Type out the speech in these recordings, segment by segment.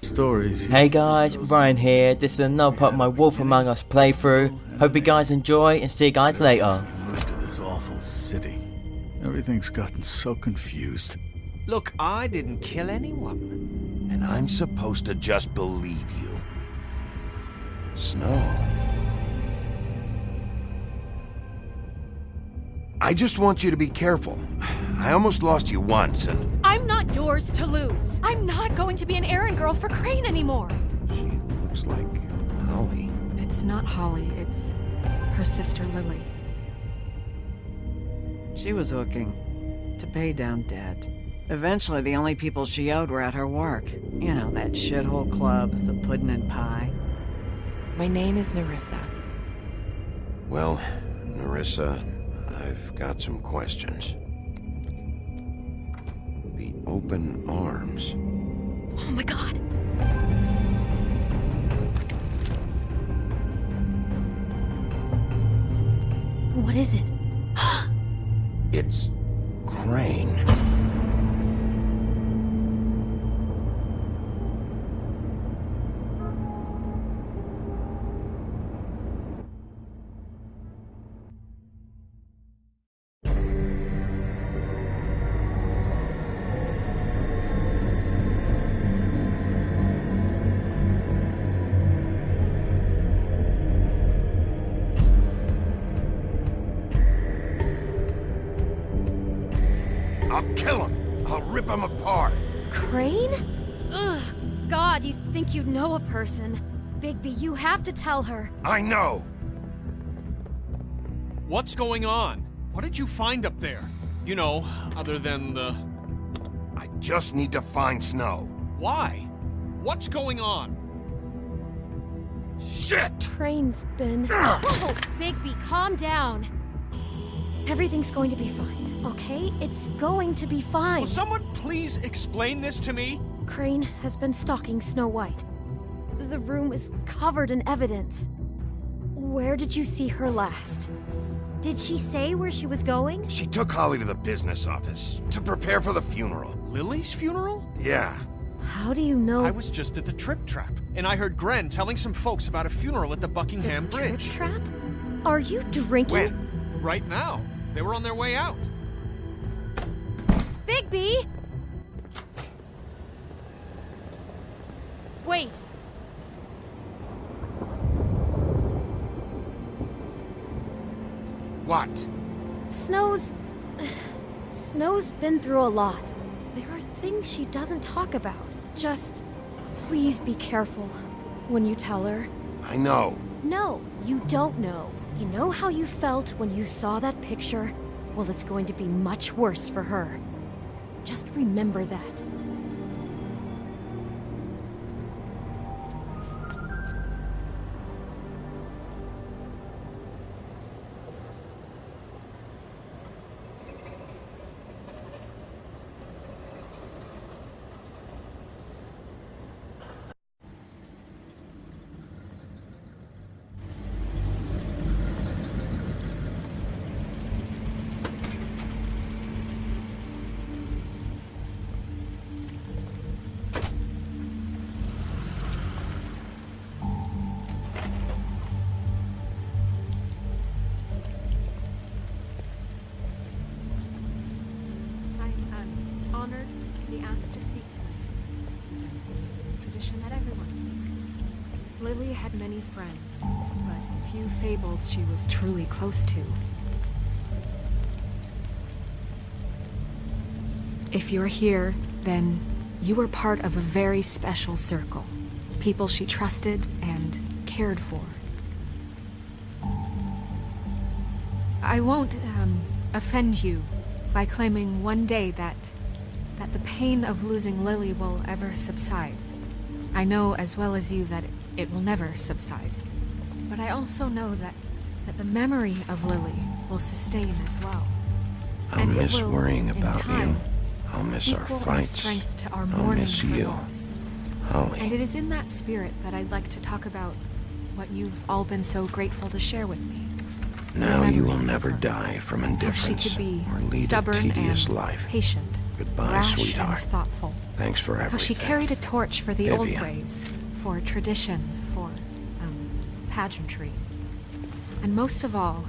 Stories. Hey guys, Brian here. This is another part of my Wolf Among Us playthrough. Hope you guys enjoy and see you guys later. Look at this awful city. Everything's gotten so confused. Look, I didn't kill anyone. And I'm supposed to just believe you. Snow. I just want you to be careful. I almost lost you once, and... I'm not yours to lose. I'm not going to be an errand girl for Crane anymore. She looks like Holly. It's not Holly, it's her sister Lily. She was hooking to pay down debt. Eventually, the only people she owed were at her work. You know, that shithole club, the Puddin' and Pie. My name is Nerissa. Well, Nerissa, I've got some questions. The open arms. Oh my god. What is it? It's Crane. I'll kill him. I'll rip him apart. Crane? Ugh. God, you think you know a person. Bigby, you have to tell her. I know. What's going on? What did you find up there? You know, other than the... I just need to find Snow. Why? What's going on? Shit! Crane's been... Whoa! Bigby, calm down. Everything's going to be fine, okay? It's going to be fine. Will someone please explain this to me? Crane has been stalking Snow White. The room is covered in evidence. Where did you see her last? Did she say where she was going? She took Holly to the business office to prepare for the funeral. Lily's funeral? Yeah. How do you know? I was just at the Trip Trap, and I heard Gren telling some folks about a funeral at the Buckingham the Bridge. Trip Trap? Are you drinking? When? Right now. They were on their way out. Bigby! Wait. What? Snow's been through a lot. There are things she doesn't talk about. Just please be careful when you tell her. I know. No, you don't know. You know how you felt when you saw that picture? Well, it's going to be much worse for her. Just remember that. Honored to be asked to speak tonight. It's tradition that everyone speak. Lily had many friends, but few fables she was truly close to. If you're here, then you were part of a very special circle. People she trusted and cared for. I won't, offend you by claiming one day that the pain of losing Lily will ever subside. I know as well as you that it will never subside. But I also know that the memory of Lily will sustain as well. I'll And it miss will, worrying in about time, you. I'll miss our equal in fights. strength to our I'll mourning miss for you. loss. Holly. And it is in that spirit that I'd like to talk about what you've all been so grateful to share with me. Now you will memories of never her. die from How she indifference could be or lead a stubborn tedious and life. patient, Goodbye, rash sweetheart. and thoughtful. Thanks for everything. How she carried a torch for the old Vivian. ways, for tradition, for, pageantry. And most of all,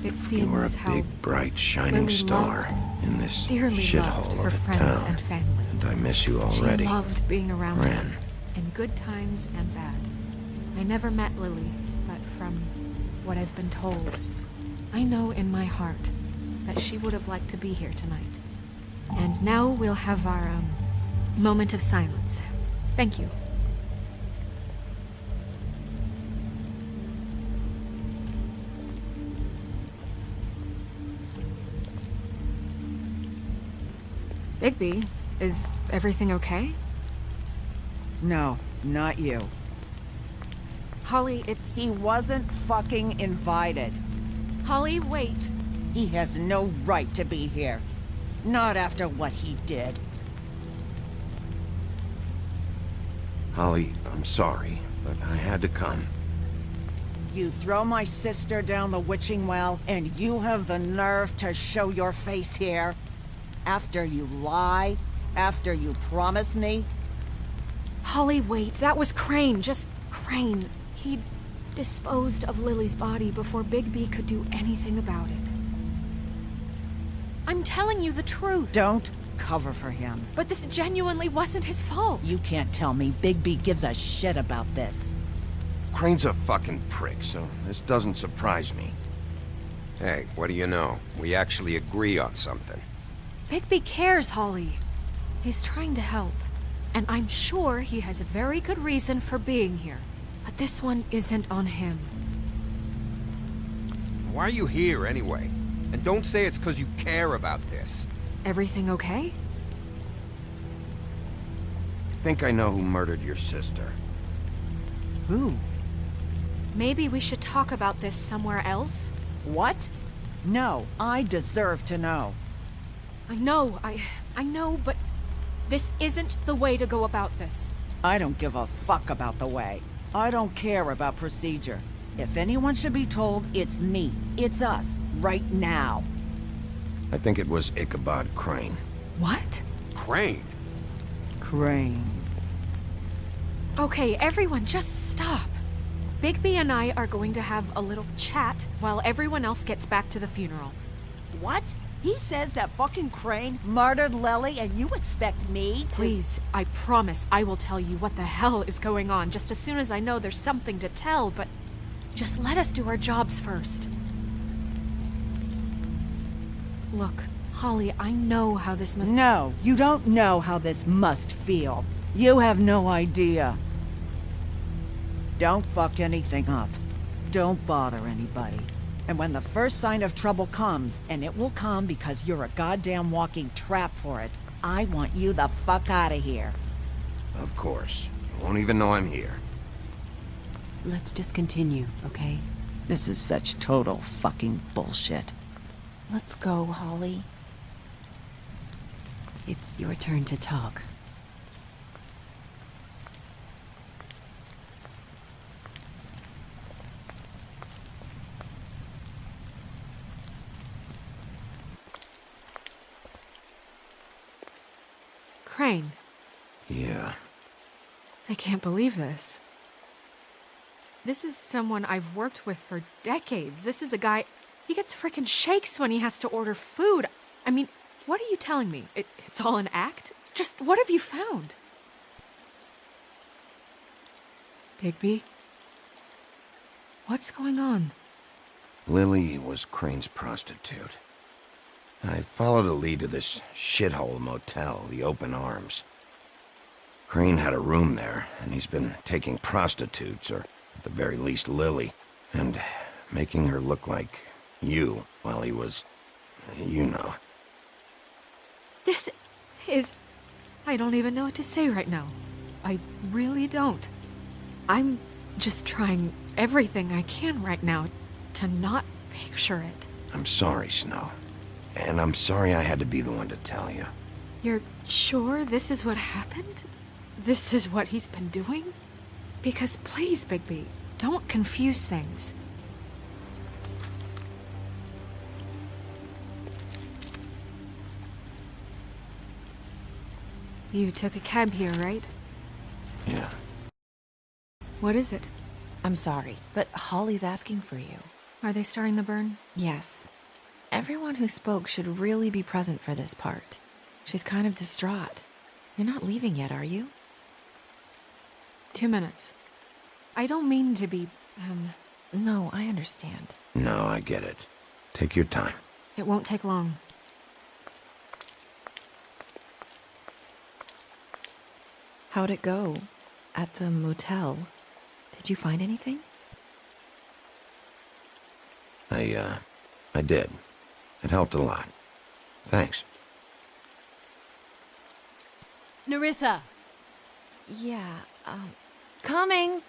it seems You were a how big, bright, shining Lily star loved, in this dearly loved shithole her of a friends town. and family. And I miss you already. She loved being around Ren. them, in good times and bad. I never met Lily, but from what I've been told, I know in my heart that she would have liked to be here tonight. And now we'll have our, moment of silence. Thank you. Bigby, is everything okay? No, not you. Holly, it's... He wasn't fucking invited. Holly, wait. He has no right to be here. Not after what he did. Holly, I'm sorry, but I had to come. You throw my sister down the witching well, and you have the nerve to show your face here? After you lie? After you promise me? Holly, wait. That was Crane. Just Crane. He disposed of Lily's body before Bigby could do anything about it. I'm telling you the truth. Don't cover for him. But this genuinely wasn't his fault. You can't tell me Bigby gives a shit about this. Crane's a fucking prick, so this doesn't surprise me. Hey, what do you know? We actually agree on something. Bigby cares, Holly. He's trying to help. And I'm sure he has a very good reason for being here. But this one isn't on him. Why are you here, anyway? And don't say it's because you care about this. Everything okay? I think I know who murdered your sister. Who? Maybe we should talk about this somewhere else? What? No, I deserve to know. I know, but this isn't the way to go about this. I don't give a fuck about the way. I don't care about procedure. If anyone should be told, it's me. It's us. Right now. I think it was Ichabod Crane. What? Crane? Crane. Okay, everyone, just stop. Bigby and I are going to have a little chat while everyone else gets back to the funeral. What? He says that fucking Crane murdered Lily and you expect me to— Please, I promise I will tell you what the hell is going on just as soon as I know there's something to tell, but just let us do our jobs first. Look, Holly, I know how this must— No, you don't know how this must feel. You have no idea. Don't fuck anything up. Don't bother anybody. And when the first sign of trouble comes, and it will come because you're a goddamn walking trap for it, I want you the fuck out of here. Of course. You won't even know I'm here. Let's just continue, okay? This is such total fucking bullshit. Let's go, Holly. It's your turn to talk. Crane, Yeah. I can't believe this. This is someone I've worked with for decades. This is a guy... He gets frickin' shakes when he has to order food. I mean, what are you telling me? It's all an act? Just what have you found? Bigby? What's going on? Lily was Crane's prostitute. I followed a lead to this shithole motel, the Open Arms. Crane had a room there, and he's been taking prostitutes, or at the very least Lily, and making her look like you while he was, you know. This is... I don't even know what to say right now. I really don't. I'm just trying everything I can right now to not picture it. I'm sorry, Snow. And I'm sorry I had to be the one to tell you. You're sure this is what happened? This is what he's been doing? Because please, Bigby, don't confuse things. You took a cab here, right? Yeah. What is it? I'm sorry, but Holly's asking for you. Are they starting the burn? Yes. Everyone who spoke should really be present for this part. She's kind of distraught. You're not leaving yet, are you? 2 minutes. I don't mean to be, No, I understand. No, I get it. Take your time. It won't take long. How'd it go? At the motel? Did you find anything? I did. It helped a lot. Thanks. Nerissa! Yeah, Coming!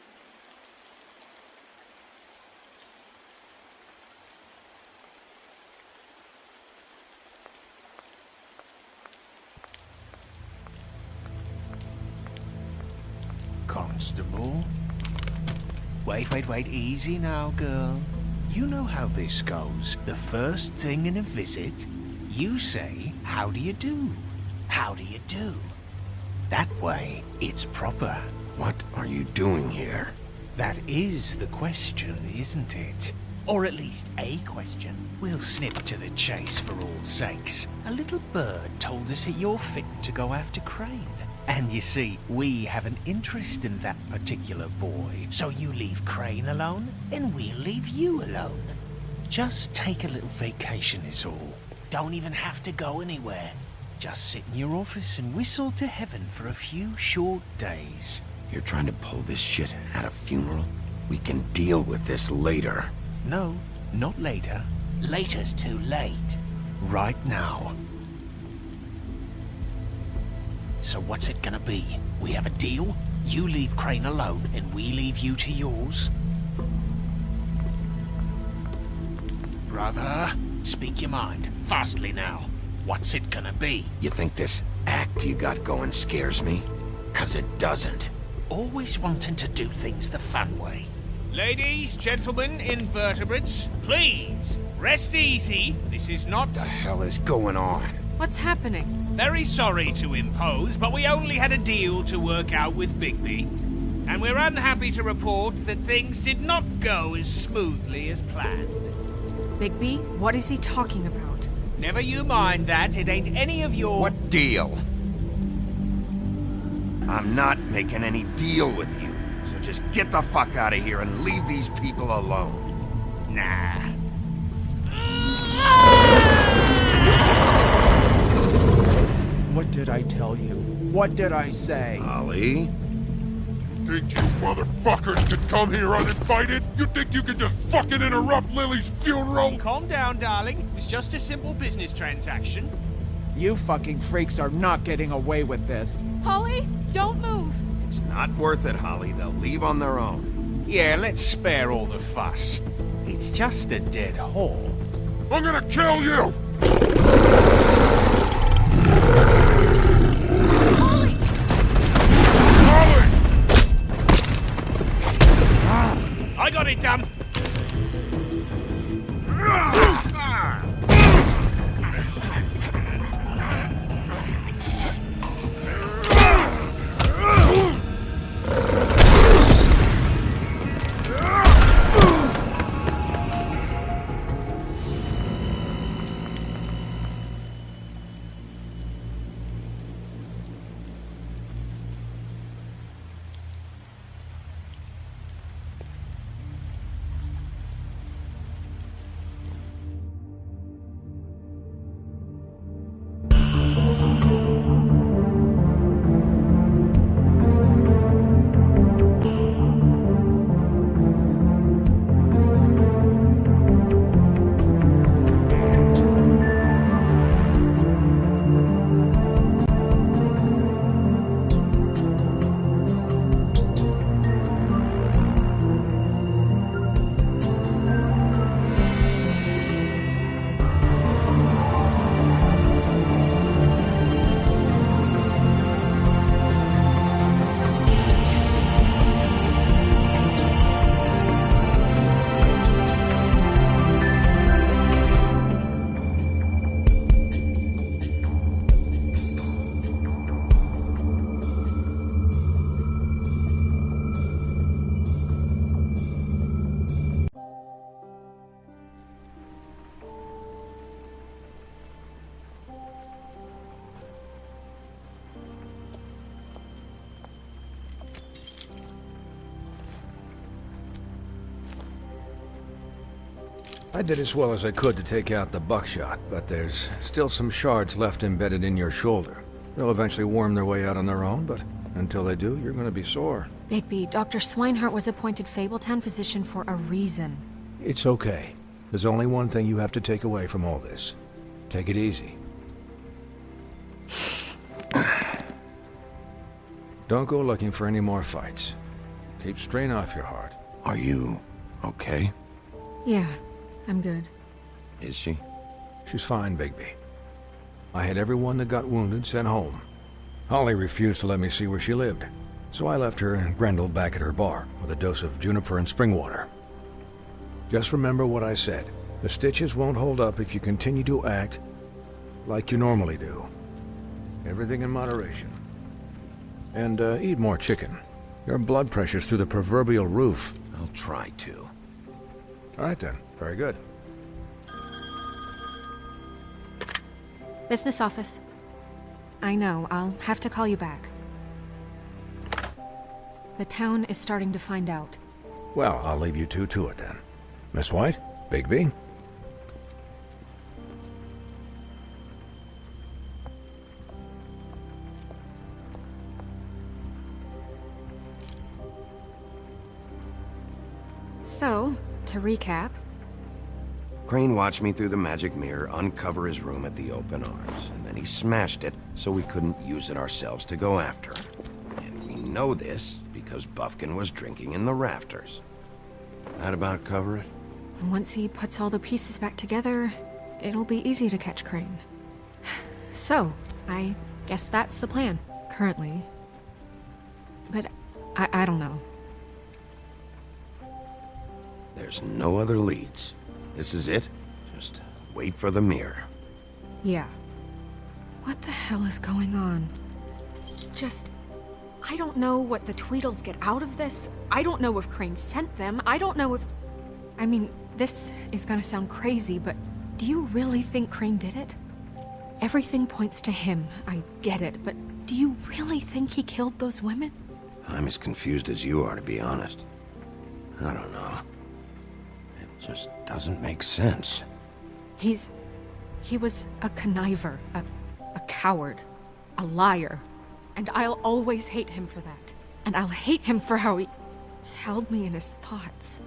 Constable? Wait, easy now, girl. You know how this goes. The first thing in a visit, you say, how do you do? How do you do? That way, it's proper. What are you doing here? That is the question, isn't it? Or at least a question. We'll snip to the chase for all sakes. A little bird told us that you're fit to go after Crane. And you see, we have an interest in that particular boy. So you leave Crane alone, and we'll leave you alone. Just take a little vacation is all. Don't even have to go anywhere. Just sit in your office and whistle to heaven for a few short days. You're trying to pull this shit at a funeral? We can deal with this later. No, not later. Later's too late. Right now. So what's it gonna be? We have a deal? You leave Crane alone, and we leave you to yours? Brother, speak your mind. Fastly now. What's it gonna be? You think this act you got going scares me? 'Cause it doesn't. Always wanting to do things the fun way. Ladies, gentlemen, invertebrates, please, rest easy. This is not... What the hell is going on? What's happening? Very sorry to impose, but we only had a deal to work out with Bigby. And we're unhappy to report that things did not go as smoothly as planned. Bigby, what is he talking about? Never you mind that, it ain't any of your... What deal? I'm not making any deal with you. So just get the fuck out of here and leave these people alone. Nah. What did I tell you? What did I say? Ollie? Think you motherfuckers could come here uninvited? You think you can just fucking interrupt Lily's funeral? Calm down, darling. It was just a simple business transaction. You fucking freaks are not getting away with this. Holly, don't move! It's not worth it, Holly. They'll leave on their own. Yeah, let's spare all the fuss. It's just a dead hole. I'm gonna kill you! Holly! Holly! I got it, damn! I did as well as I could to take out the buckshot, but there's still some shards left embedded in your shoulder. They'll eventually worm their way out on their own, but until they do, you're gonna be sore. Bigby, Dr. Swinehart was appointed Fabletown physician for a reason. It's okay. There's only one thing you have to take away from all this. Take it easy. Don't go looking for any more fights. Keep strain off your heart. Are you okay? Yeah, I'm good. Is she? She's fine, Bigby. I had everyone that got wounded sent home. Holly refused to let me see where she lived, so I left her and Grendel back at her bar with a dose of juniper and spring water. Just remember what I said. The stitches won't hold up if you continue to act like you normally do. Everything in moderation. And eat more chicken. Your blood pressure's through the proverbial roof. I'll try to. All right then. Very good. Business office. I know, I'll have to call you back. The town is starting to find out. Well, I'll leave you two to it then. Miss White? Bigby? So, to recap... Crane watched me through the magic mirror uncover his room at the open arms, and then he smashed it so we couldn't use it ourselves to go after him. And we know this because Buffkin was drinking in the rafters. That about cover it? And once he puts all the pieces back together, it'll be easy to catch Crane. So, I guess that's the plan, currently. But I don't know. There's no other leads. This is it. Just wait for the mirror. Yeah. What the hell is going on? I don't know what the Tweedles get out of this. I don't know if Crane sent them. I don't know if... I mean, this is gonna sound crazy, but do you really think Crane did it? Everything points to him. I get it, but do you really think he killed those women? I'm as confused as you are, to be honest. I don't know. It just doesn't make sense. He was a conniver, a coward, a liar. And I'll always hate him for that. And I'll hate him for how he held me in his thoughts.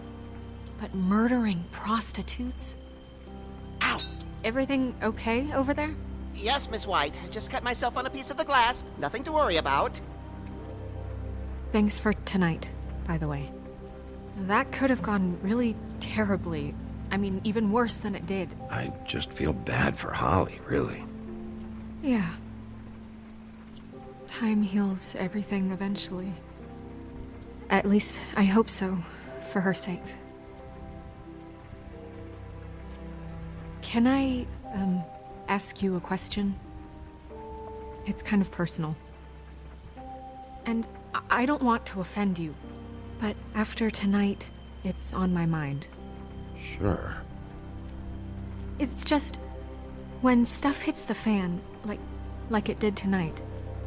But murdering prostitutes? Ow! Everything okay over there? Yes, Miss White. I just cut myself on a piece of the glass. Nothing to worry about. Thanks for tonight, by the way. That could have gone really terribly. I mean, even worse than it did. I just feel bad for Holly, really. Yeah. Time heals everything eventually. At least, I hope so, for her sake. Can I, ask you a question? It's kind of personal. And I don't want to offend you, but after tonight, it's on my mind. Sure. It's just, when stuff hits the fan, like it did tonight,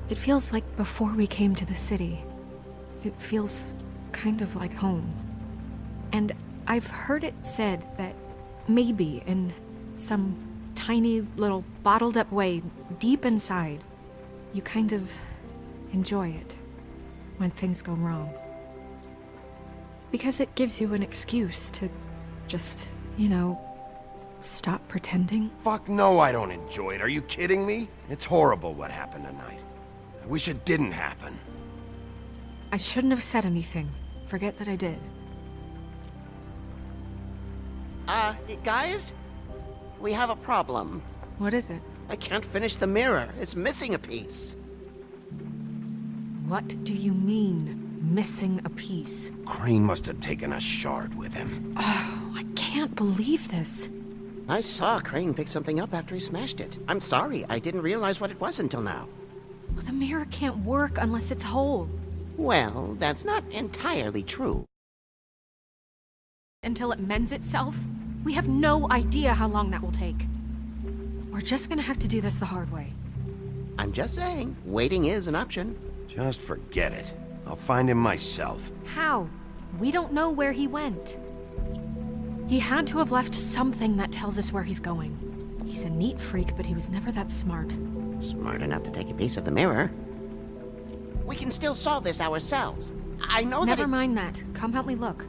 it feels like before we came to the city. It feels kind of like home. And I've heard it said that maybe in some tiny little bottled up way deep inside, you kind of enjoy it when things go wrong. Because it gives you an excuse to just, stop pretending. Fuck no, I don't enjoy it. Are you kidding me? It's horrible what happened tonight. I wish it didn't happen. I shouldn't have said anything. Forget that I did. Guys? We have a problem. What is it? I can't finish the mirror. It's missing a piece. What do you mean, missing a piece? Crane must have taken a shard with him. Oh, I can't believe this. I saw Crane pick something up after he smashed it. I'm sorry, I didn't realize what it was until now. Well, the mirror can't work unless it's whole. Well, that's not entirely true. Until it mends itself? We have no idea how long that will take. We're just gonna have to do this the hard way. I'm just saying, waiting is an option. Just forget it. I'll find him myself. How? We don't know where he went. He had to have left something that tells us where he's going. He's a neat freak, but he was never that smart. Smart enough to take a piece of the mirror. We can still solve this ourselves. I know that. Never mind that. Come help me look.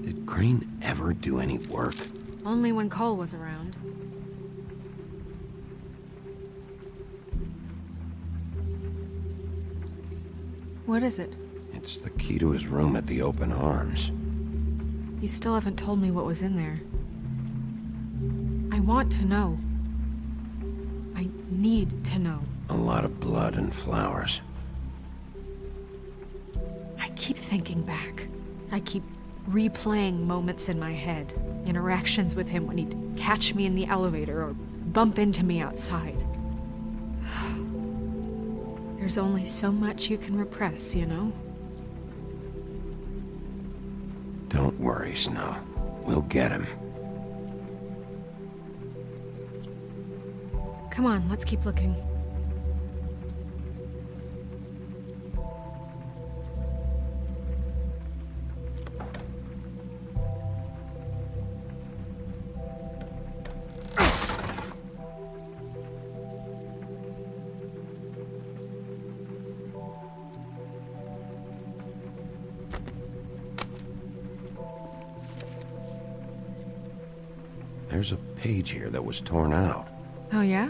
Did Crane ever do any work? Only when Cole was around. What is it? It's the key to his room at the Open Arms. You still haven't told me what was in there. I want to know. I need to know. A lot of blood and flowers. I keep thinking back. I keep replaying moments in my head. Interactions with him when he'd catch me in the elevator or bump into me outside. There's only so much you can repress, you know? Don't worry, Snow. We'll get him. Come on, let's keep looking. There's a page here that was torn out. Oh, yeah?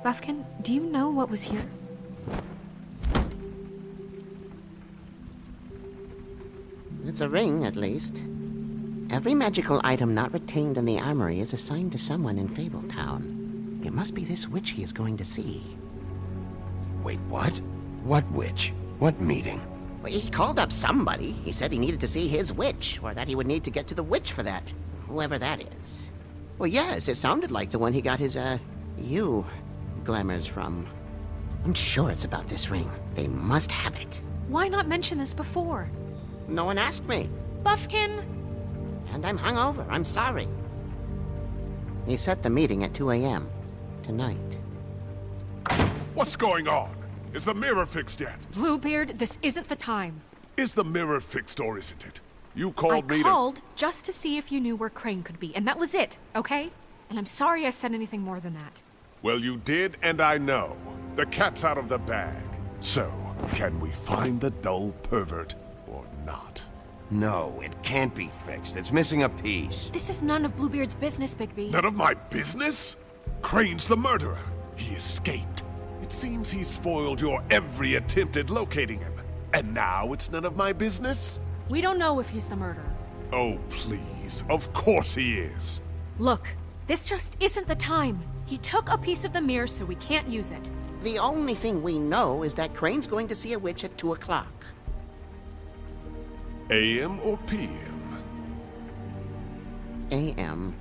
Buffkin, do you know what was here? It's a ring, at least. Every magical item not retained in the armory is assigned to someone in Fabletown. It must be this witch he is going to see. Wait, what? What witch? What meeting? Well, he called up somebody. He said he needed to see his witch, or that he would need to get to the witch for that. Whoever that is. Well, yes, it sounded like the one he got his, glamours from. I'm sure it's about this ring. They must have it. Why not mention this before? No one asked me. Buffkin! And I'm hungover. I'm sorry. He set the meeting at 2 a.m. tonight. What's going on? Is the mirror fixed yet? Bluebeard, this isn't the time. Is the mirror fixed or isn't it? You called me I called just to see if you knew where Crane could be, and that was it, okay? And I'm sorry I said anything more than that. Well, you did, and I know. The cat's out of the bag. So, can we find the dull pervert or not? No, it can't be fixed. It's missing a piece. This is none of Bluebeard's business, Bigby. None of my business? Crane's the murderer. He escaped. It seems he spoiled your every attempt at locating him. And now it's none of my business? We don't know if he's the murderer. Oh, please. Of course he is. Look, this just isn't the time. He took a piece of the mirror, so we can't use it. The only thing we know is that Crane's going to see a witch at 2 o'clock. AM or PM? AM.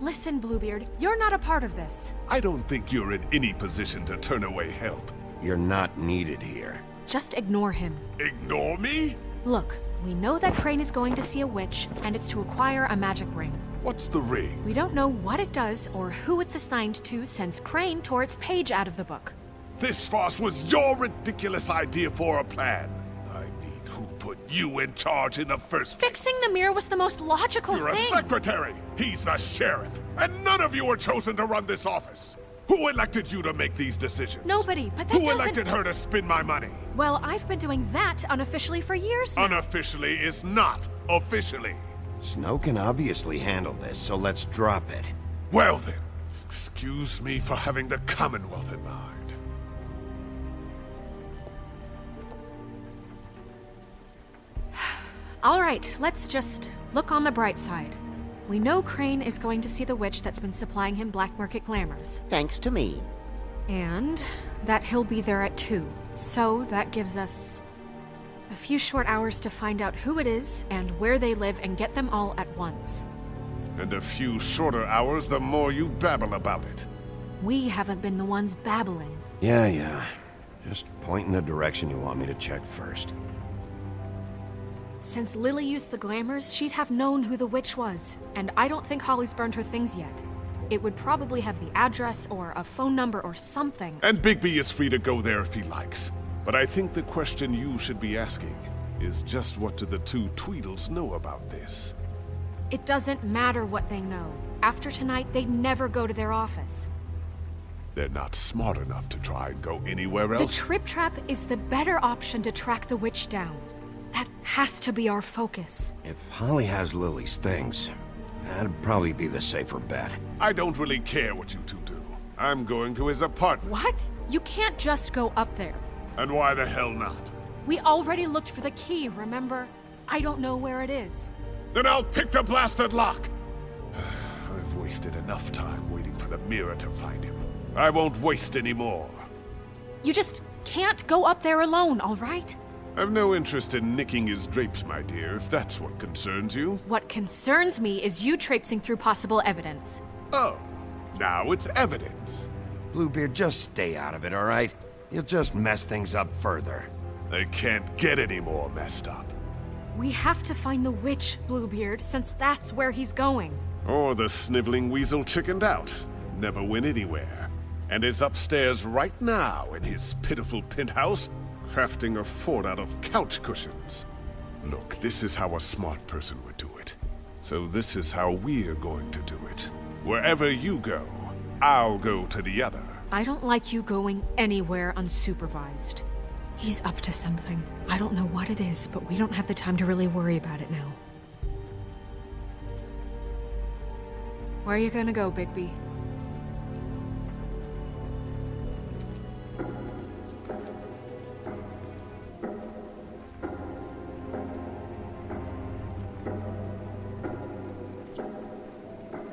Listen, Bluebeard, you're not a part of this. I don't think you're in any position to turn away help. You're not needed here. Just ignore him. Ignore me? Look, we know that Crane is going to see a witch, and it's to acquire a magic ring. What's the ring? We don't know what it does or who it's assigned to since Crane tore its page out of the book. This farce was your ridiculous idea for a plan. I mean, who put you in charge in the first place? Fixing the mirror was the most logical You're thing. a secretary. He's the sheriff. And none of you were chosen to run this office. Who elected you to make these decisions? Nobody, but that Who doesn't... elected her to spend my money? Well, I've been doing that unofficially for years now. Unofficially is not officially. Snow can obviously handle this, so let's drop it. Well then, excuse me for having the Commonwealth in mind. All right, let's just look on the bright side. We know Crane is going to see the witch that's been supplying him black market glamours. Thanks to me. And that he'll be there at 2. So that gives us a few short hours to find out who it is and where they live and get them all at once. And a few shorter hours, the more you babble about it. We haven't been the ones babbling. Yeah. Just point in the direction you want me to check first. Since Lily used the glamours, she'd have known who the witch was. And I don't think Holly's burned her things yet. It would probably have the address or a phone number or something. And Bigby is free to go there if he likes. But I think the question you should be asking is just what do the two Tweedles know about this? It doesn't matter what they know. After tonight, they'd never go to their office. They're not smart enough to try and go anywhere else. The Trip Trap is the better option to track the witch down. That has to be our focus. If Holly has Lily's things, that'd probably be the safer bet. I don't really care what you two do. I'm going to his apartment. What? You can't just go up there. And why the hell not? We already looked for the key, remember? I don't know where it is. Then I'll pick the blasted lock! I've wasted enough time waiting for the mirror to find him. I won't waste any more. You just can't go up there alone, all right? I've no interest in nicking his drapes, my dear, if that's what concerns you. What concerns me is you traipsing through possible evidence. Oh, now it's evidence. Bluebeard, just stay out of it, all right? You'll just mess things up further. They can't get any more messed up. We have to find the witch, Bluebeard, since that's where he's going. Or the sniveling weasel chickened out. Never went anywhere. And is upstairs right now in his pitiful penthouse, crafting a fort out of couch cushions. Look, this is how a smart person would do it. So this is how we're going to do it. Wherever you go, I'll go to the other. I don't like you going anywhere unsupervised. He's up to something. I don't know what it is, but we don't have the time to really worry about it now. Where are you gonna go, Bigby?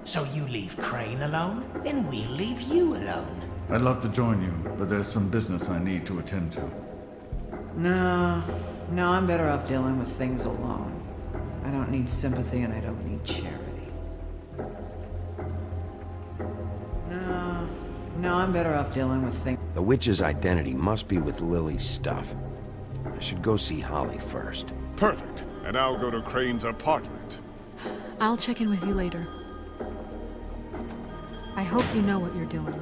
So you leave Crane alone, then we'll leave you alone. I'd love to join you, but there's some business I need to attend to. No, I'm better off dealing with things alone. I don't need sympathy and I don't need charity. No, I'm better off dealing with things. The witch's identity must be with Lily's stuff. I should go see Holly first. Perfect. And I'll go to Crane's apartment. I'll check in with you later. I hope you know what you're doing.